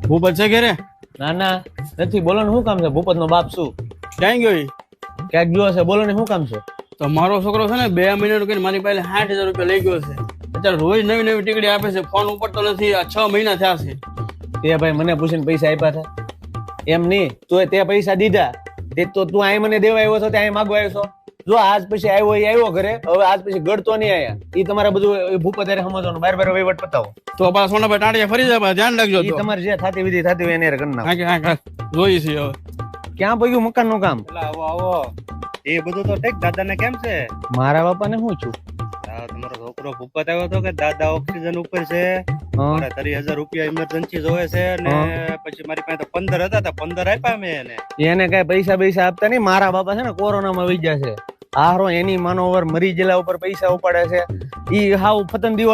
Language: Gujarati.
ભૂપત છે ઘરે? ના ના નથી, બોલો ને શું કામ છે? ભૂપત નો બાપ શું ક્યાં ગયો ઈ? ક્યાંક ગયો હશે, બોલો ને શું કામ છે? તો મારો છોકરો છે ને 2 મહિનાનું કરીને મારી પાસે 60,000 રૂપિયા લઈ ગયો છે. અત્યારે રોજ નવી નવી ટીકડી આપે છે, ફોન ઉપડતો નથી. આ 6 મહિના થયા છે. તે ભાઈ મને પૂછીને પૈસા આપ્યા હતા? એમ નહીં, તો તે પૈસા દીધા તે તો તું અહીં મને દેવા આવ્યો છો, ત્યાં માગવા આવ્યો છો? જો આજ પછી આવ્યો એ આવ્યો ઘરે, હવે આજ પછી ગળતો નહીં આયા. એ તમારે બધું ભૂપત હારે સમજવાનું, બાર બાર વહીવટ પતાવો. તો પાછા સોનાભાઈ ટાંટિયા ફરી જાય, ધ્યાન રાખજો. એ તમારે જે થતી વિધિ થતી હોય એને હારે કરી નાખો. હા જોઈ છે હવે. ક્યાં પગ્યું મકાન નું કામ? આવો આવો, એ બધું તો ઠીક. દાદા ને કેમ છે? મારા બાપા ને શું છું? તમારો છોકરો ભૂપત આવ્યો હતો કે દાદા ઓક્સિજન ઉપર છે, મારે 30,000 રૂપિયા ઇમરજન્સી જોવે છે ને પછી મારી પાસે તો 15 હતા તો 15 આપ્યા મેં એને કઈ પૈસા પૈસા આપતા નહીં. મારા બાપા છે ને કોરોના માં વહી ગયા છે. હારો એની માનોવર મરી ગયેલા ઉપર પૈસા ઉપાડે છે. ઈ હાવ ફતન દીવો